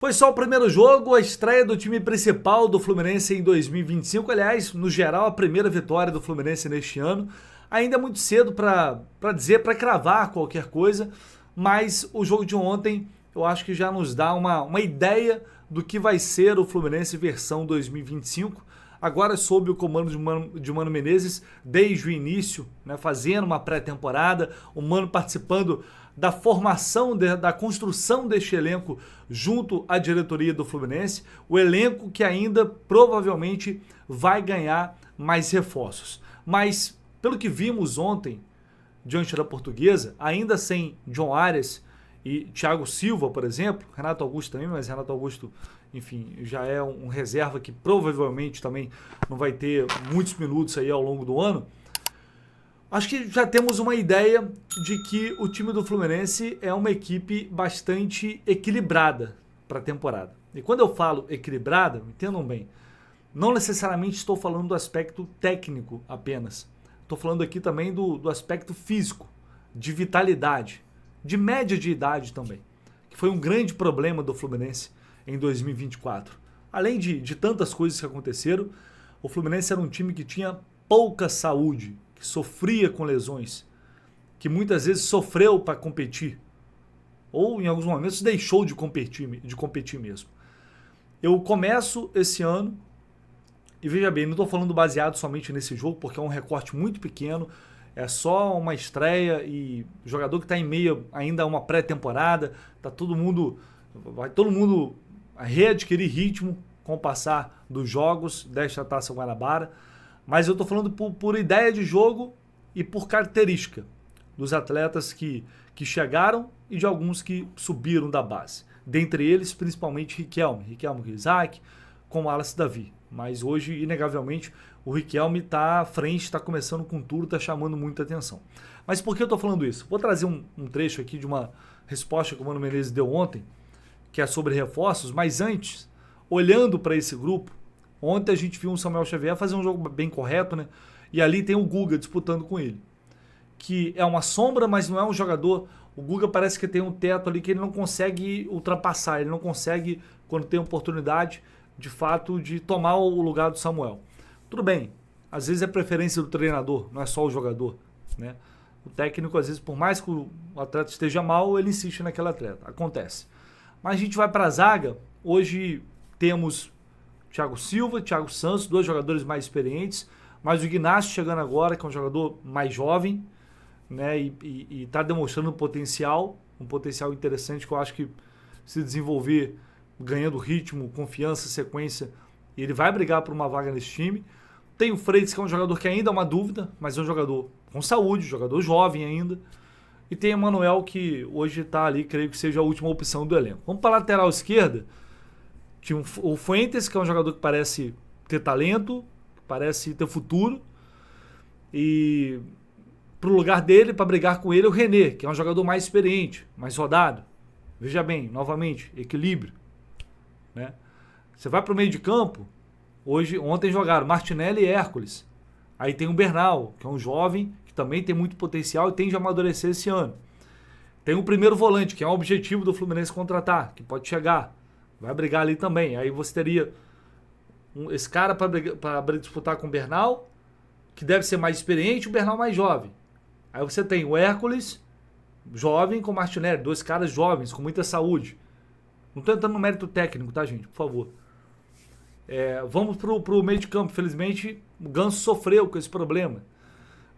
Foi só o primeiro jogo, a estreia do time principal do Fluminense em 2025. Aliás, no geral, a primeira vitória do Fluminense neste ano. Ainda é muito cedo para dizer, para cravar qualquer coisa, mas o jogo de ontem eu acho que já nos dá uma ideia do que vai ser o Fluminense versão 2025. Agora sob o comando de Mano Menezes desde o início, né, fazendo uma pré-temporada, o Mano participando da formação, da construção deste elenco junto à diretoria do Fluminense, o elenco que ainda provavelmente vai ganhar mais reforços. Mas, pelo que vimos ontem, diante da Portuguesa, ainda sem John Arias e Thiago Silva, por exemplo, Renato Augusto também, mas Renato Augusto, enfim, já é um reserva que provavelmente também não vai ter muitos minutos aí ao longo do ano. Acho que já temos uma ideia de que o time do Fluminense é uma equipe bastante equilibrada para a temporada. E quando eu falo equilibrada, entendam bem, não necessariamente estou falando do aspecto técnico apenas. Estou falando aqui também do aspecto físico, de vitalidade, de média de idade também, que foi um grande problema do Fluminense em 2024. Além de tantas coisas que aconteceram, o Fluminense era um time que tinha pouca saúde, que sofria com lesões, que muitas vezes sofreu para competir, ou em alguns momentos deixou de competir mesmo. Eu começo esse ano, e veja bem, não estou falando baseado somente nesse jogo, porque é um recorte muito pequeno, é só uma estreia e jogador que está em meio ainda a uma pré-temporada, vai todo mundo readquirir ritmo com o passar dos jogos desta Taça Guanabara. Mas eu estou falando por ideia de jogo e por característica dos atletas que chegaram e de alguns que subiram da base. Dentre eles, principalmente Riquelme Isaac, com o Wallace Davi. Mas hoje, inegavelmente, o Riquelme está à frente, está começando com tudo, está chamando muita atenção. Mas por que eu estou falando isso? Vou trazer um trecho aqui de uma resposta que o Mano Menezes deu ontem, que é sobre reforços, mas antes, olhando para esse grupo, ontem a gente viu um Samuel Xavier fazer um jogo bem correto, né? E ali tem o Guga disputando com ele. Que é uma sombra, mas não é um jogador. O Guga parece que tem um teto ali que ele não consegue ultrapassar. Ele não consegue, quando tem oportunidade, de fato, de tomar o lugar do Samuel. Tudo bem. Às vezes é preferência do treinador, não é só o jogador, né? O técnico, às vezes, por mais que o atleta esteja mal, ele insiste naquele atleta. Acontece. Mas a gente vai para a zaga. Hoje temos Thiago Silva, Thiago Santos, dois jogadores mais experientes, mas o Ignacio chegando agora, que é um jogador mais jovem, né, e está demonstrando um potencial interessante que eu acho que se desenvolver ganhando ritmo, confiança, sequência, ele vai brigar por uma vaga nesse time. Tem o Freitas, que é um jogador que ainda é uma dúvida, mas é um jogador com saúde, jogador jovem ainda. E tem o Manuel, que hoje está ali, creio que seja a última opção do elenco. Vamos para a lateral esquerda. Tinha o Fuentes, que é um jogador que parece ter talento, parece ter futuro. E pro lugar dele, para brigar com ele, o René, que é um jogador mais experiente, mais rodado. Veja bem, novamente, equilíbrio, né? Você vai pro meio de campo, ontem jogaram Martinelli e Hércules. Aí tem o Bernal, que é um jovem que também tem muito potencial e tende a amadurecer esse ano. Tem o primeiro volante, que é um objetivo do Fluminense contratar, que pode chegar. Vai brigar ali também. Aí você teria esse cara para disputar com o Bernal, que deve ser mais experiente, e o Bernal mais jovem. Aí você tem o Hércules, jovem, com o Martinelli, dois caras jovens, com muita saúde. Não estou entrando no mérito técnico, tá, gente? Por favor. Vamos pro meio de campo. Felizmente, o Ganso sofreu com esse problema.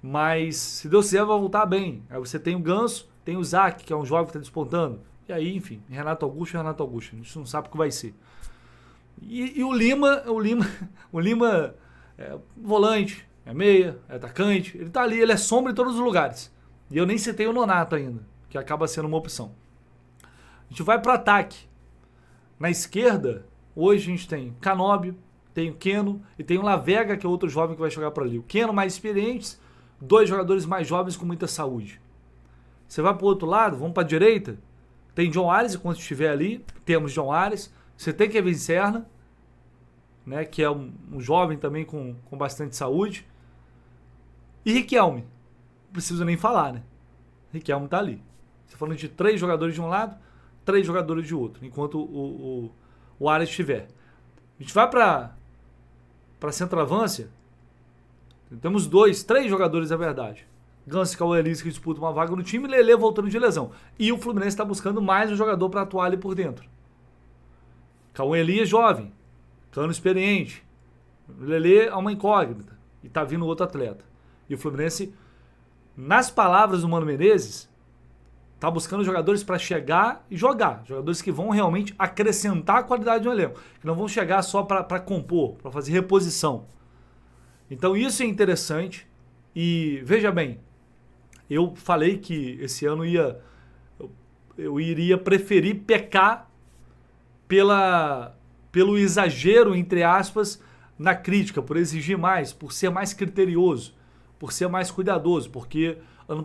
Mas, se Deus quiser, vai voltar bem. Aí você tem o Ganso, tem o Zac, que é um jovem que está despontando. E aí, enfim, Renato Augusto. A gente não sabe o que vai ser. E o Lima é volante, é meia, é atacante. Ele tá ali, ele é sombra em todos os lugares. E eu nem citei o Nonato ainda, que acaba sendo uma opção. A gente vai para ataque. Na esquerda, hoje a gente tem Canóbio, tem o Keno e tem o Lavega, que é outro jovem que vai jogar para ali. O Keno mais experiente, dois jogadores mais jovens com muita saúde. Você vai para o outro lado, vamos para a direita, tem John Arias, enquanto estiver ali, temos John Arias. Você tem Kevin Serna, né, que é um jovem também com bastante saúde. E Riquelme, não preciso nem falar, né? Riquelme tá ali. Você falando de 3 jogadores de um lado, 3 jogadores de outro, enquanto o Arias estiver. A gente vai para centroavância, temos 3 jogadores, na verdade. Ganso e Cauã Elias que disputam uma vaga no time, Lelê voltando de lesão. E o Fluminense está buscando mais um jogador para atuar ali por dentro. Cauã Elias jovem, Cano experiente. Lelê é uma incógnita e tá vindo outro atleta. E o Fluminense, nas palavras do Mano Menezes, tá buscando jogadores para chegar e jogar. Jogadores que vão realmente acrescentar a qualidade do elenco. Que não vão chegar só para compor, para fazer reposição. Então isso é interessante. E veja bem, eu falei que esse ano eu iria preferir pecar pelo exagero, entre aspas, na crítica, por exigir mais, por ser mais criterioso, por ser mais cuidadoso, porque ano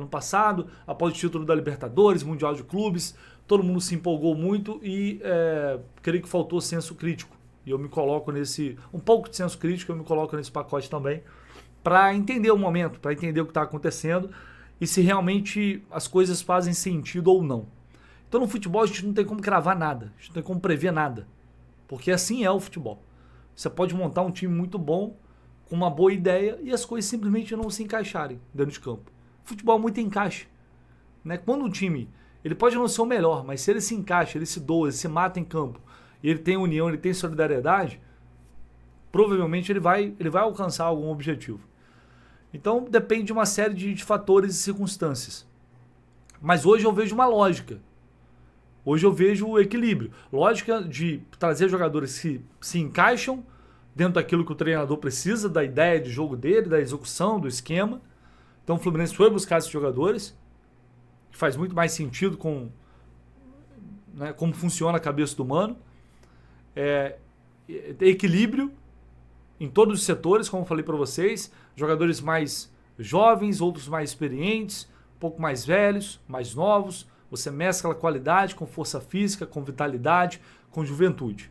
passado, após o título da Libertadores, Mundial de Clubes, todo mundo se empolgou muito e creio que faltou senso crítico. E eu me coloco um pouco de senso crítico, eu me coloco nesse pacote também, para entender o momento, para entender o que está acontecendo e se realmente as coisas fazem sentido ou não. Então no futebol a gente não tem como cravar nada, a gente não tem como prever nada, porque assim é o futebol. Você pode montar um time muito bom, com uma boa ideia e as coisas simplesmente não se encaixarem dentro de campo. Futebol é muito encaixe. Né? Quando um time, ele pode não ser o melhor, mas se ele se encaixa, ele se doa, ele se mata em campo, e ele tem união, ele tem solidariedade, provavelmente ele vai alcançar algum objetivo. Então depende de uma série de fatores e circunstâncias. Mas hoje eu vejo uma lógica. Hoje eu vejo o equilíbrio. Lógica de trazer jogadores que se encaixam dentro daquilo que o treinador precisa, da ideia de jogo dele, da execução, do esquema. Então o Fluminense foi buscar esses jogadores, que faz muito mais sentido com, né, como funciona a cabeça do Mano. Equilíbrio em todos os setores, como eu falei para vocês. Jogadores mais jovens, outros mais experientes, um pouco mais velhos, mais novos. Você mescla qualidade com força física, com vitalidade, com juventude.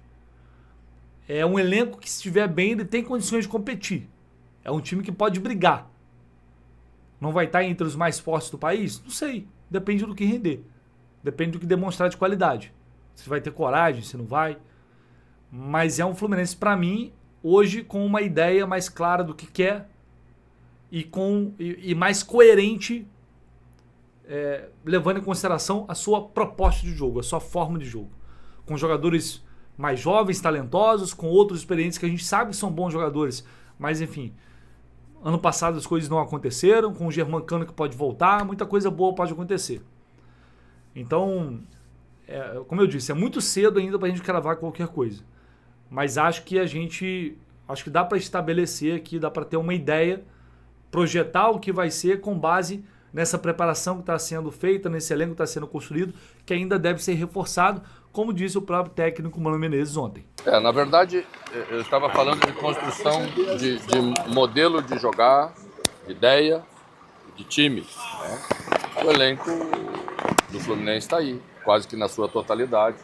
É um elenco que, se estiver bem, ele tem condições de competir. É um time que pode brigar. Não vai estar entre os mais fortes do país? Não sei. Depende do que render. Depende do que demonstrar de qualidade. Se vai ter coragem, se não vai. Mas é um Fluminense, para mim, hoje com uma ideia mais clara do que quer e mais coerente, levando em consideração a sua proposta de jogo, a sua forma de jogo. Com jogadores mais jovens, talentosos, com outros experientes que a gente sabe que são bons jogadores, mas enfim, ano passado as coisas não aconteceram, com o Germancano que pode voltar, muita coisa boa pode acontecer. Então, como eu disse, é muito cedo ainda para a gente cravar qualquer coisa, mas acho que dá para estabelecer aqui, dá para ter uma ideia, projetar o que vai ser com base nessa preparação que está sendo feita, nesse elenco que está sendo construído, que ainda deve ser reforçado, como disse o próprio técnico Mano Menezes ontem. Na verdade, eu estava falando de construção de modelo de jogar, de ideia, de time. Né? O elenco do Fluminense está aí, quase que na sua totalidade.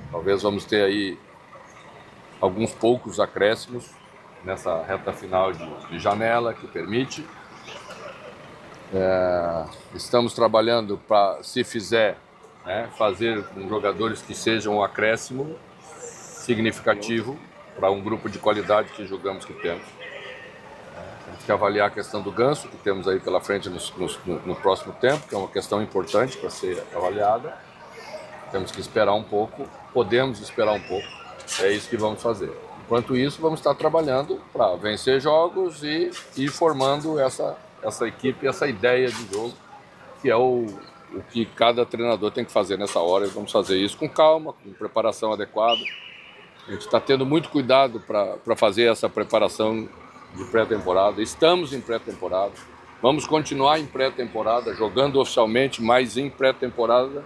Talvez vamos ter aí alguns poucos acréscimos nessa reta final de janela que permite. Estamos trabalhando para, se fizer, fazer com jogadores que sejam um acréscimo significativo para um grupo de qualidade que julgamos que temos. Temos que avaliar a questão do Ganso, que temos aí pela frente no próximo tempo, que é uma questão importante para ser avaliada. Temos que esperar um pouco, podemos esperar um pouco, é isso que vamos fazer. Enquanto isso, vamos estar trabalhando para vencer jogos e ir formando essa equipe, essa ideia de jogo, que é o que cada treinador tem que fazer nessa hora. E vamos fazer isso com calma, com preparação adequada. A gente está tendo muito cuidado para fazer essa preparação de pré-temporada. Estamos em pré-temporada. Vamos continuar em pré-temporada, jogando oficialmente, mas em pré-temporada,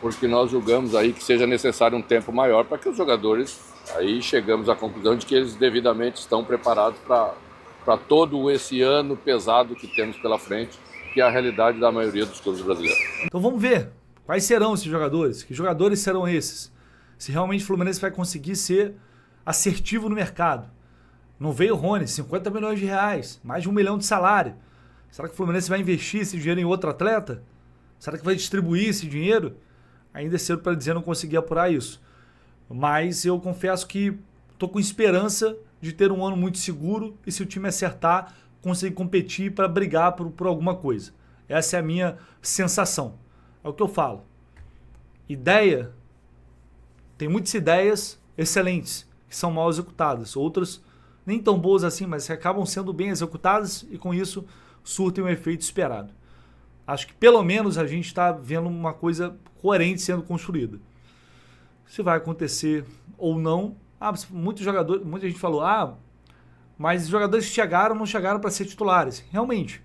porque nós julgamos aí que seja necessário um tempo maior para que os jogadores, aí chegamos à conclusão de que eles devidamente estão preparados para todo esse ano pesado que temos pela frente, que é a realidade da maioria dos clubes brasileiros. Então vamos ver quais serão esses jogadores, que jogadores serão esses, se realmente o Fluminense vai conseguir ser assertivo no mercado. Não veio o Rony, 50 milhões de reais, mais de 1 milhão de salário. Será que o Fluminense vai investir esse dinheiro em outro atleta? Será que vai distribuir esse dinheiro? Ainda é cedo para dizer, não consegui apurar isso. Mas eu confesso que estou com esperança de ter um ano muito seguro e, se o time acertar, conseguir competir para brigar por alguma coisa. Essa é a minha sensação. É o que eu falo. Ideia, tem muitas ideias excelentes que são mal executadas. Outras nem tão boas assim, mas que acabam sendo bem executadas e com isso surtem o efeito esperado. Acho que pelo menos a gente está vendo uma coisa coerente sendo construída. Se vai acontecer ou não, muitos jogadores, muita gente falou, mas os jogadores que chegaram não chegaram para ser titulares. Realmente,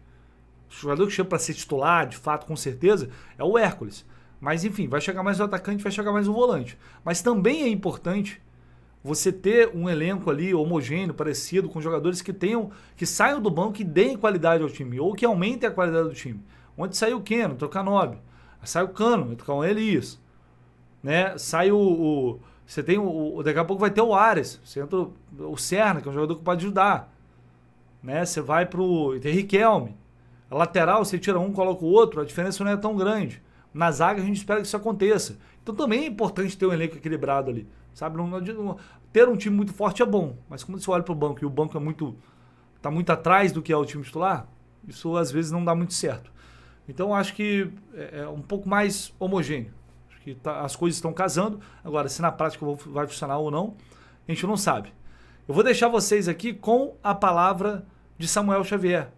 o jogador que chega para ser titular, de fato, com certeza, é o Hércules. Mas enfim, vai chegar mais um atacante, vai chegar mais um volante. Mas também é importante você ter um elenco ali homogêneo, parecido, com jogadores que saiam do banco e deem qualidade ao time, ou que aumentem a qualidade do time. Onde saiu o Keno, entrou o Canobi. Sai o Cano, entrou o Elias. Né? Sai você tem daqui a pouco vai ter o Ares. Você entra o Serna, que é um jogador que pode ajudar. Né? Você vai pro. Tem Riquelme. A lateral, você tira um, coloca o outro, a diferença não é tão grande. Na zaga a gente espera que isso aconteça. Então também é importante ter um elenco equilibrado ali. Sabe? Ter um time muito forte é bom, mas quando você olha pro banco e o banco tá muito atrás do que é o time titular, isso às vezes não dá muito certo. Então acho que é um pouco mais homogêneo. Acho que as coisas estão casando. Agora, se na prática vai funcionar ou não, a gente não sabe. Eu vou deixar vocês aqui com a palavra de Samuel Xavier.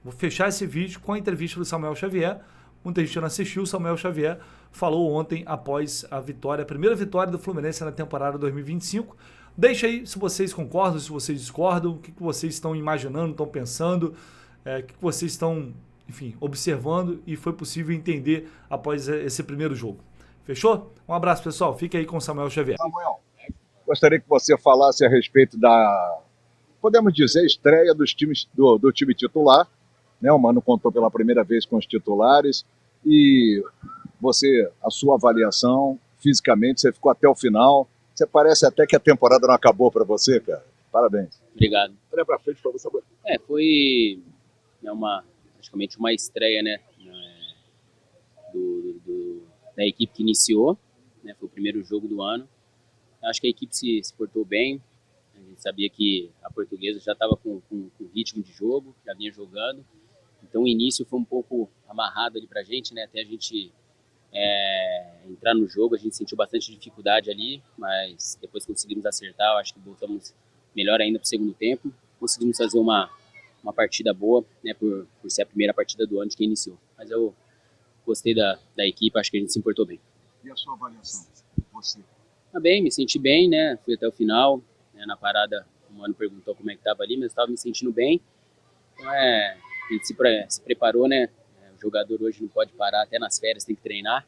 Vou fechar esse vídeo com a entrevista do Samuel Xavier. Muita gente não assistiu. O Samuel Xavier falou ontem após a primeira vitória do Fluminense na temporada 2025. Deixa aí se vocês concordam, se vocês discordam, o que vocês estão imaginando, estão pensando, o que vocês estão, enfim, observando e foi possível entender após esse primeiro jogo. Fechou? Um abraço, pessoal. Fique aí com o Samuel Xavier. Samuel, gostaria que você falasse a respeito da, podemos dizer, estreia dos times, do time titular. Né? O Mano contou pela primeira vez com os titulares e a sua avaliação, fisicamente, você ficou até o final. Você parece até que a temporada não acabou para você, cara. Parabéns. Obrigado. Olha para frente para você. Foi praticamente uma estreia, né, da equipe que iniciou, né, foi o primeiro jogo do ano. Acho que a equipe se portou bem. A gente sabia que a Portuguesa já estava com ritmo de jogo, já vinha jogando. Então o início foi um pouco amarrado ali pra gente, né, até a gente entrar no jogo. A gente sentiu bastante dificuldade ali, mas depois conseguimos acertar. Eu acho que voltamos melhor ainda pro segundo tempo. Conseguimos fazer uma partida boa, né, por ser a primeira partida do ano de quem iniciou. Mas eu gostei da equipe, acho que a gente se importou bem. E a sua avaliação? Você? Tá bem, me senti bem, né? Fui até o final, né? Na parada o Mano perguntou como é que tava ali, mas eu estava me sentindo bem. Então a gente se preparou, né? O jogador hoje não pode parar, até nas férias tem que treinar.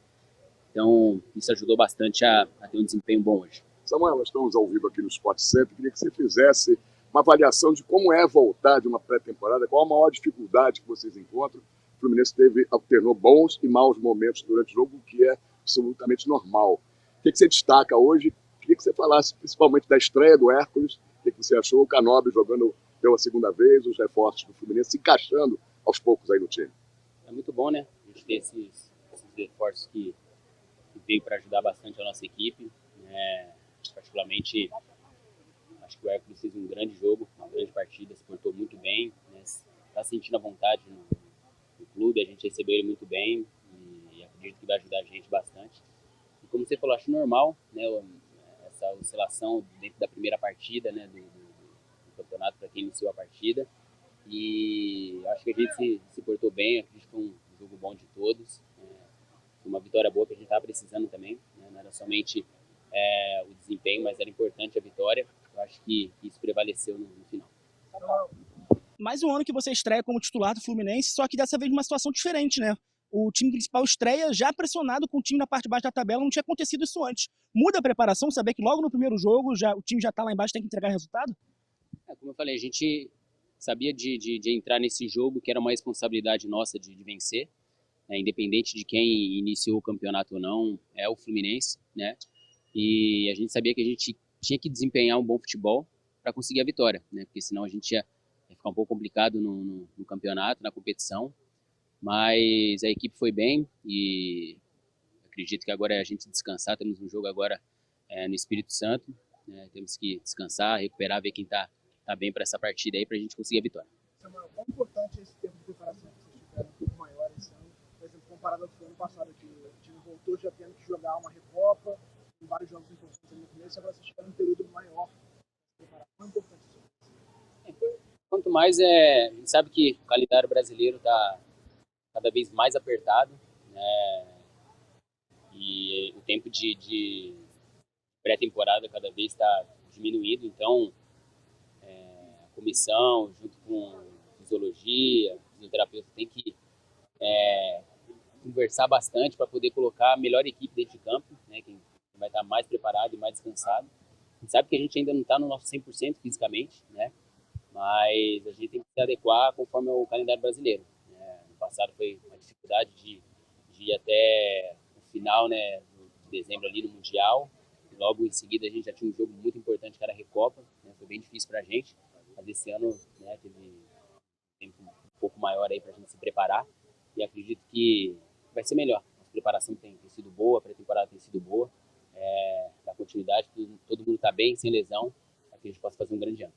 Então isso ajudou bastante a ter um desempenho bom hoje. Samuel, nós estamos ao vivo aqui no Sport Center. Queria que você fizesse uma avaliação de como é voltar de uma pré-temporada, qual a maior dificuldade que vocês encontram. O Fluminense alternou bons e maus momentos durante o jogo, o que é absolutamente normal. O que você destaca hoje? Queria que você falasse principalmente da estreia do Hércules, o que você achou, o Canobi jogando pela segunda vez, os reforços do Fluminense se encaixando aos poucos aí no time. É muito bom, né? A gente ter esses reforços que veio para ajudar bastante a nossa equipe. Particularmente, acho que o Hércules fez um grande jogo, uma grande partida, se portou muito bem, né? Está sentindo a vontade no clube, a gente recebeu ele muito bem e acredito que vai ajudar a gente bastante. E como você falou, acho normal, né, essa oscilação dentro da primeira partida, né, do campeonato para quem iniciou a partida. E acho que a gente se portou bem, acredito que foi um jogo bom de todos. Uma vitória boa que a gente estava precisando também, né? Não era somente o desempenho, mas era importante a vitória. Eu acho que isso prevaleceu no final. Mais um ano que você estreia como titular do Fluminense, só que dessa vez numa situação diferente, né? O time principal estreia já pressionado com o time na parte de baixo da tabela, não tinha acontecido isso antes. Muda a preparação, saber que logo no primeiro jogo o time já está lá embaixo, tem que entregar resultado? Como eu falei, a gente sabia de entrar nesse jogo, que era uma responsabilidade nossa de vencer, né? Independente de quem iniciou o campeonato ou não, é o Fluminense, né? E a gente sabia que a gente tinha que desempenhar um bom futebol para conseguir a vitória, né? Porque senão a gente ia ficar um pouco complicado no campeonato, na competição. Mas a equipe foi bem e acredito que agora é a gente descansar. Temos um jogo agora no Espírito Santo, né? Temos que descansar, recuperar, ver quem tá bem para essa partida aí, para a gente conseguir a vitória. Samuel, quão importante é esse tempo de preparação que vocês tiveram um pouco maior esse ano, por exemplo, comparado ao ano passado, que o time voltou já tendo que jogar uma Recopa, com vários jogos importantes no começo, agora vocês tiveram um período maior para preparar. Quão importante isso? Quanto mais a gente sabe que o calendário brasileiro está cada vez mais apertado, né? E o tempo de pré-temporada cada vez está diminuído, então a comissão, junto com fisiologia, fisioterapeuta, tem que conversar bastante para poder colocar a melhor equipe dentro de campo, né? Quem vai estar mais preparado e mais descansado. A gente sabe que a gente ainda não está no nosso 100% fisicamente, né? Mas a gente tem que se adequar conforme o calendário brasileiro. No passado foi uma dificuldade de ir até o final, né, de dezembro ali no Mundial. E logo em seguida a gente já tinha um jogo muito importante que era a Recopa, né? Foi bem difícil para a gente, mas esse ano, né, teve um tempo um pouco maior aí para a gente se preparar e acredito que vai ser melhor. A preparação tem sido boa, a pré-temporada tem sido boa, da continuidade, todo mundo está bem, sem lesão, para que a gente possa fazer um grande ano.